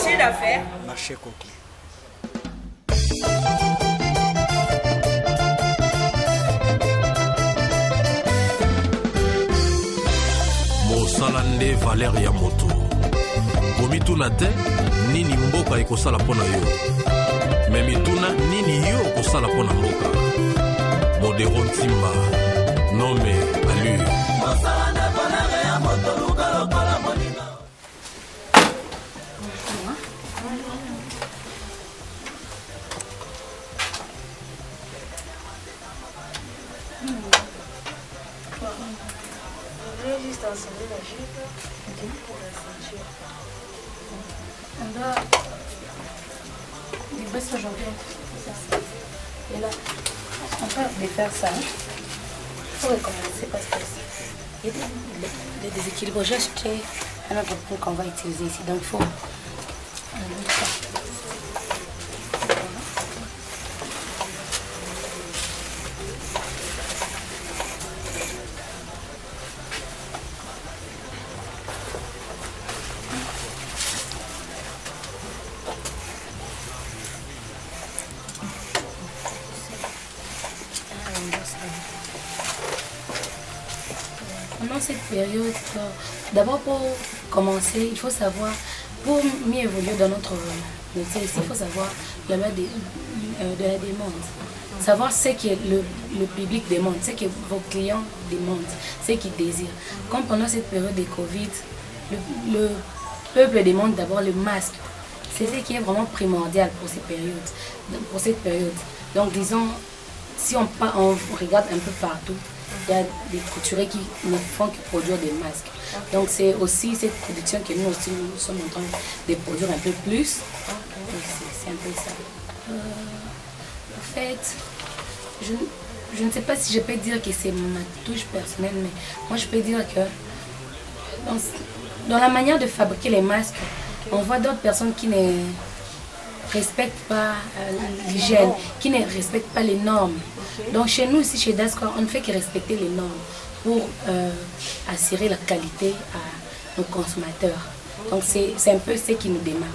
Marché d'affaires. Marché conclu. Mosala nde valeur ya moto. Bomituna te nini mboka ekosala pona yo. Me mituna nini yo kosala pona mboka. Modero Ntimba. Nome allure. Mosala nde valeur ya moto luka lokola moninga. Juste ensemble la jupe pour la ceinture. On doit les baisses aujourd'hui. Et là, on peut défaire ça. Il faut recommencer parce que il y a des déséquilibres. J'ai acheté un autre point qu'on va utiliser ici. Donc il faut enlever ça. Pendant cette période, d'abord pour commencer, il faut savoir, pour mieux évoluer dans notre métier ici, il faut savoir la loi de la demande. Savoir ce que le public demande, ce que vos clients demandent, ce qu'ils désirent. Comme pendant cette période de Covid, le peuple demande d'abord le masque. C'est ce qui est vraiment primordial pour cette période. Donc disons, si on regarde un peu partout, il y a des couturiers qui ne font que produire des masques. Donc c'est aussi cette production que nous aussi nous sommes en train de produire un peu plus. C'est un peu ça. En fait, je ne sais pas si je peux dire que c'est ma touche personnelle, mais moi je peux dire que dans la manière de fabriquer les masques, on voit d'autres personnes qui ne respectent pas l'hygiène, qui ne respectent pas les normes. Donc chez nous ici, chez Dasco, on ne fait que respecter les normes pour assurer la qualité à nos consommateurs. Donc c'est un peu ce qui nous démarque.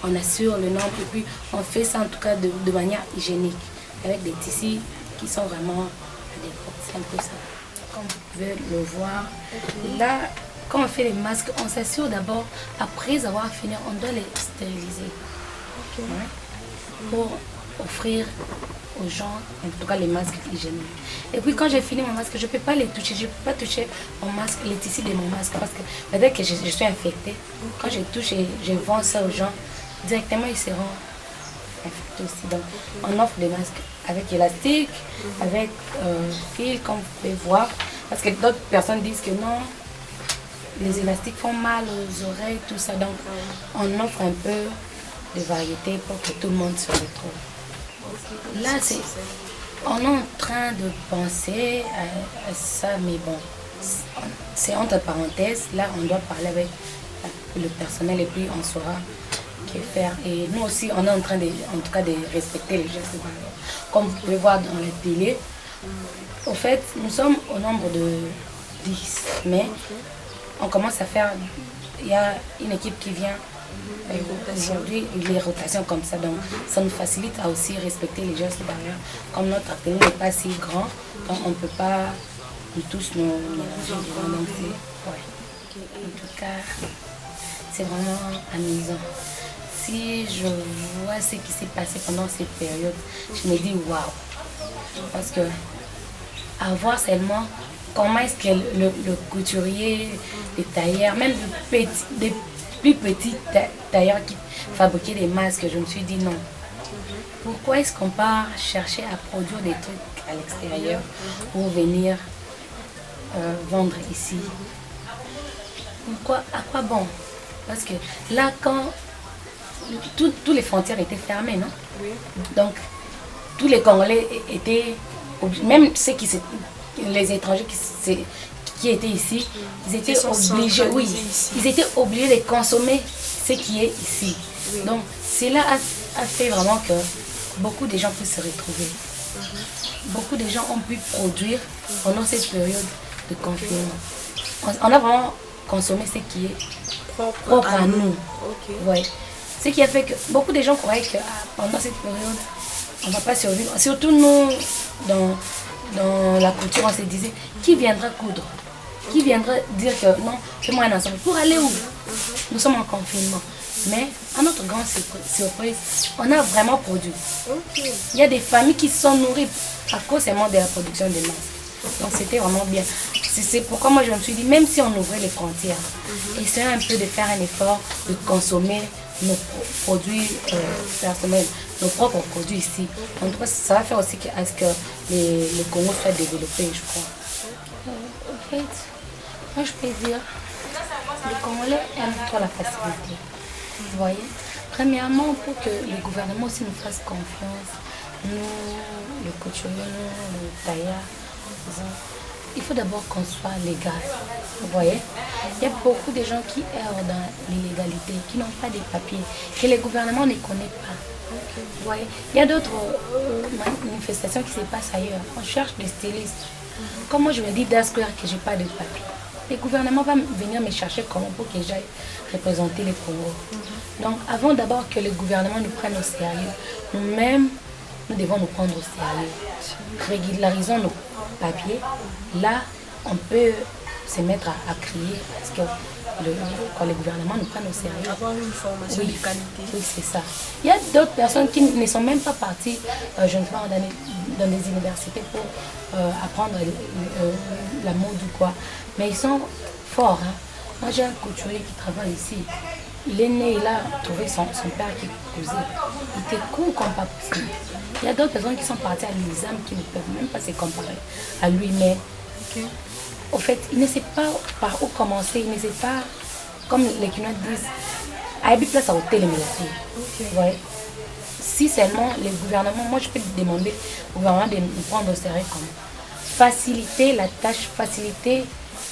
On assure les normes et puis on fait ça en tout cas de manière hygiénique, avec des tissus qui sont vraiment adéquats. C'est un peu ça. Comme vous pouvez le voir, là, quand on fait les masques, on s'assure d'abord, après avoir fini, on doit les stériliser. Pour offrir aux gens, en tout cas les masques hygiéniques. Et puis quand j'ai fini mon masque, je ne peux pas les toucher, je ne peux pas toucher mon masque, les tissus de mon masque, parce que peut-être que je suis infectée. Quand je touche et je vends ça aux gens, directement ils seront infectés aussi. Donc on offre des masques avec élastique, avec fil, comme vous pouvez voir, parce que d'autres personnes disent que non, les élastiques font mal aux oreilles, tout ça. Donc on offre un peu de variété pour que tout le monde se retrouve. Là, on est en train de penser à ça, mais bon, c'est entre parenthèses. Là, on doit parler avec le personnel et puis on saura que faire. Et nous aussi, on est en train de, en tout cas, de respecter les gestes barrières. Comme vous pouvez voir dans les piliers, au fait, nous sommes au nombre de 10, mais on commence à faire, il y a une équipe qui vient. Aujourd'hui, les rotations comme ça, donc ça nous facilite à aussi respecter les gestes barrières. Comme notre atelier n'est pas si grand, donc on ne peut pas nous tous nous en tout cas, c'est vraiment amusant. Si je vois ce qui s'est passé pendant cette période, je me dis waouh. Parce que à voir seulement comment est-ce que le couturier, les tailleurs, même des plus petits tailleurs qui fabriquaient des masques, je me suis dit non. Pourquoi est-ce qu'on part chercher à produire des trucs à l'extérieur pour venir vendre ici? Pourquoi? À quoi bon? Parce que là, quand tous les frontières étaient fermées, non? Oui. Donc, tous les Congolais étaient obligés, même ceux les étrangers qui étaient ici, ils étaient obligés, oui, ils étaient obligés de consommer ce qui est ici. Oui. Donc, cela a fait vraiment que beaucoup de gens puissent se retrouver. Beaucoup de gens ont pu produire pendant cette période de confinement. On a vraiment consommé ce qui est propre à nous. Ouais. Ce qui a fait que beaucoup de gens croyaient que pendant cette période, on ne va pas survivre. Surtout nous, dans la couture, on se disait, qui viendra coudre? Qui viendra dire que non, fais-moi un ensemble? Pour aller où? Nous sommes en confinement. Mais à notre grande surprise, on a vraiment produit. Il y a des familles qui se sont nourries à cause seulement de la production des masques. Donc c'était vraiment bien. C'est pourquoi moi je me suis dit, même si on ouvrait les frontières, essayons un peu de faire un effort de consommer nos produits personnels, nos propres produits ici. En tout cas, ça va faire aussi à ce que les Congo soient développés, je crois. En fait, moi je peux dire, les Congolais aiment trop la facilité. Vous voyez? Premièrement, pour que le gouvernement aussi nous fasse confiance, nous, les couturiers, nous, les tailleurs, il faut d'abord qu'on soit légal. Vous voyez? Il y a beaucoup de gens qui errent dans l'illégalité, qui n'ont pas de papiers, que le gouvernement ne connaît pas. Vous voyez? Il y a d'autres manifestations qui se passent ailleurs. On cherche des stylistes. Comme moi, je me dis d'Asquare que je n'ai pas de papier. Le gouvernement va venir me chercher comment pour que j'aille représenter les Congo. Donc, avant d'abord que le gouvernement nous prenne au sérieux, nous-mêmes, nous devons nous prendre au sérieux. Régularisons nos papiers. Là, on peut se mettre à crier parce que quand le gouvernement nous prenne au sérieux. Avoir une formation de qualité. Oui, c'est ça. Il y a d'autres personnes qui ne sont même pas parties, je ne sais pas, dans des universités pour apprendre la mode ou quoi. Mais ils sont forts. Hein. Moi, j'ai un couturier qui travaille ici. Il est né, il a trouvé son père qui cousait. Il était cool comme pas possible. Il y a d'autres personnes qui sont parties à l'ISAM qui ne peuvent même pas se comparer à lui. Mais au fait, il ne sait pas par où commencer. Il ne sait pas, comme les Kinois disent, à une place à hôtel et ouais. Si seulement le gouvernement, moi je peux demander au gouvernement de nous prendre au sérieux comme faciliter la tâche, faciliter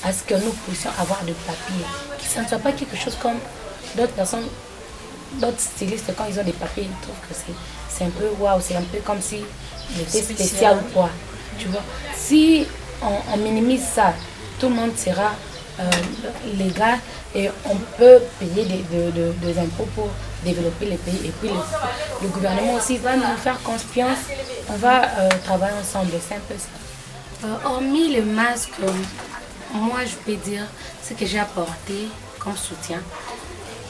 à ce que nous puissions avoir de papier. Que ça ne soit pas quelque chose comme d'autres personnes, d'autres stylistes, quand ils ont des papiers, ils trouvent que c'est un peu waouh, c'est un peu comme si il était spécial ou quoi. Tu vois, si on minimise ça, tout le monde sera légal et on peut payer des impôts pour développer les pays. Et puis le gouvernement aussi va nous faire confiance, on va travailler ensemble, c'est un peu ça. Hormis le masque, moi je peux dire ce que j'ai apporté comme soutien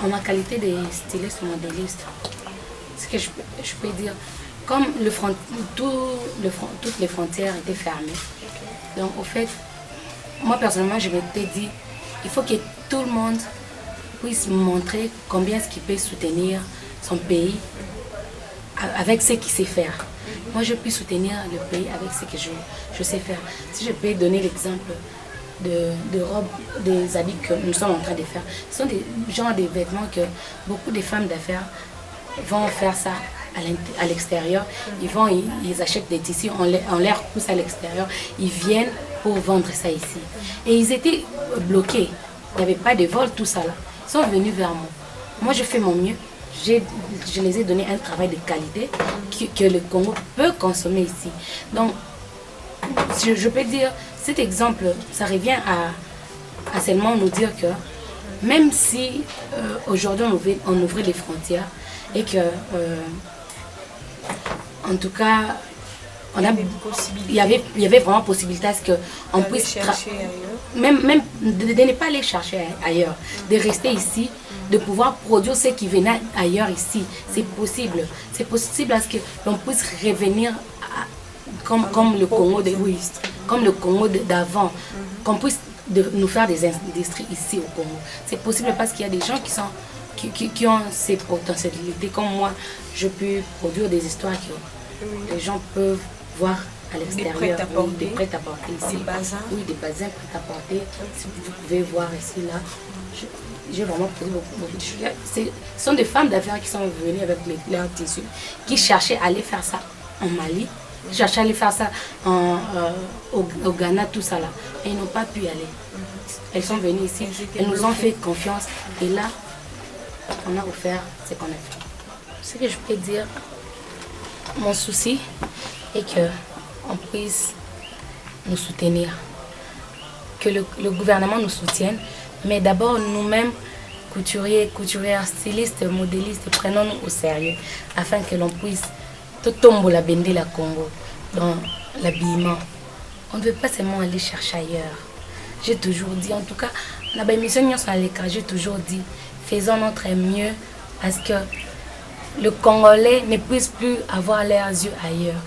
en ma qualité de styliste modéliste. Ce que je peux dire, comme toutes les frontières étaient fermées, donc au fait, moi personnellement je m'étais dit, il faut que tout le monde puisse montrer combien est-ce qu'il peut soutenir son pays avec ce qu'il sait faire. Moi je peux soutenir le pays avec ce que je sais faire. Si je peux donner l'exemple de robes, des habits que nous sommes en train de faire, ce sont des genres de vêtements que beaucoup de femmes d'affaires vont faire ça à l'extérieur. Ils achètent des tissus, on les repousse à l'extérieur, ils viennent pour vendre ça ici. Et ils étaient bloqués, il n'y avait pas de vol, tout ça là. Ils sont venus vers moi. Moi je fais mon mieux, je les ai donné un travail de qualité que le Congo peut consommer ici. Donc je peux dire, cet exemple, ça revient à seulement nous dire que même si aujourd'hui on ouvrait les frontières et que en tout cas il y avait vraiment possibilité à ce qu'on puisse chercher ailleurs. Même de ne pas aller chercher ailleurs, de rester ici, de pouvoir produire ce qui venait ailleurs ici. C'est possible à ce que l'on puisse revenir comme le Congo comme le Congo d'avant, qu'on puisse nous faire des industries ici au Congo. C'est possible parce qu'il y a des gens qui ont ces potentialités. Comme moi, je peux produire des histoires que les gens peuvent voir à l'extérieur. Des prêt-à-porter ici. Des bazins. Oui, des bazins prêt-à-porter. Si vous pouvez voir ici, là. J'ai vraiment produit beaucoup de choses. Ce sont des femmes d'affaires qui sont venues avec leurs tissus, qui cherchaient à aller faire ça en Mali. Cherchaient à aller faire ça au Ghana, tout ça là. Et ils n'ont pas pu y aller. Elles sont venues ici, elles nous ont fait confiance. Et là, on a offert ce qu'on a fait. Ce que je peux dire, mon souci est qu'on puisse nous soutenir. Que le gouvernement nous soutienne. Mais d'abord, nous-mêmes, couturiers, couturières, stylistes, modélistes, prenons-nous au sérieux afin que l'on puisse tout tomber la bende la Congo dans l'habillement. On ne veut pas seulement aller chercher ailleurs. J'ai toujours dit, en tout cas, dans la mission j'ai toujours dit, faisons notre mieux à ce que le Congolais ne puisse plus avoir leurs yeux ailleurs.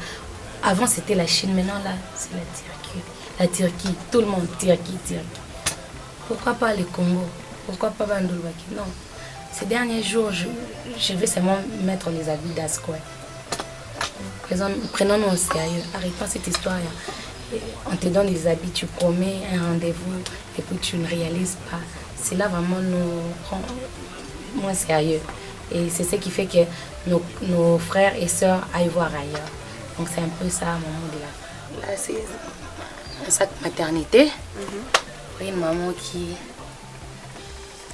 Avant c'était la Chine, maintenant là c'est la Turquie. La Turquie, tout le monde, Turquie. Pourquoi pas le Congo? Pourquoi pas Bandolbaki? Non. Ces derniers jours, je vais seulement mettre les habits d'Asquai. Prenons-nous au sérieux. Arrêtons cette histoire. On te donne des habits, tu promets un rendez-vous et puis tu ne réalises pas. C'est là vraiment nous prend moins sérieux. Et c'est ce qui fait que nos frères et sœurs aillent voir ailleurs. Donc c'est un peu ça à moment de la fin. Là c'est un sac maternité. Une maman qui...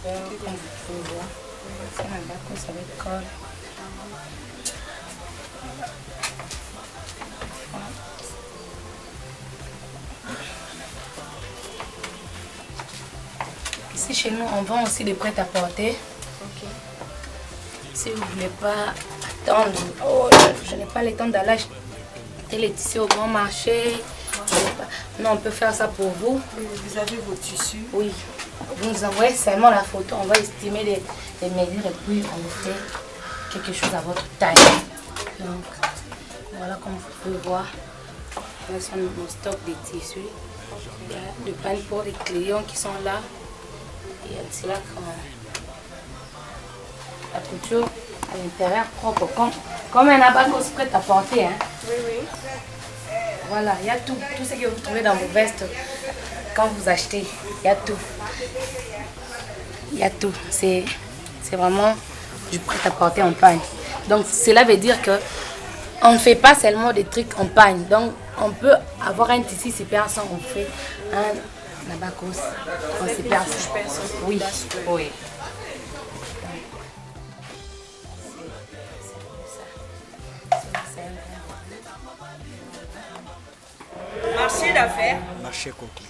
Comme vous pouvez voir, c'est un bac avec col. Ici chez nous, on vend aussi des prêt-à-porter. Ok. Si vous ne voulez pas attendre, oh, je n'ai pas le temps d'aller acheter les tissus au grand marché. Non, on peut faire ça pour vous. Vous avez vos tissus? Oui. Vous nous envoyez seulement la photo, on va estimer les mesures et puis on vous fait quelque chose à votre taille. Donc, voilà comme vous pouvez voir. Là, c'est mon stock de tissus. Il y a le pan pour les clients qui sont là. Et c'est là quand la couture à l'intérieur propre, comme un abaco prêt à porter. Hein. Oui. Voilà, il y a tout ce que vous trouvez dans vos vestes quand vous achetez. Il y a tout. Il y a tout. C'est vraiment du prêt-à-porter en pagne. Donc cela veut dire que on ne fait pas seulement des trucs en pagne. Donc on peut avoir un tissu super sans, on fait un abacos. C'est super sans. Oui. Oui. Marché d'affaires. Marché conclu.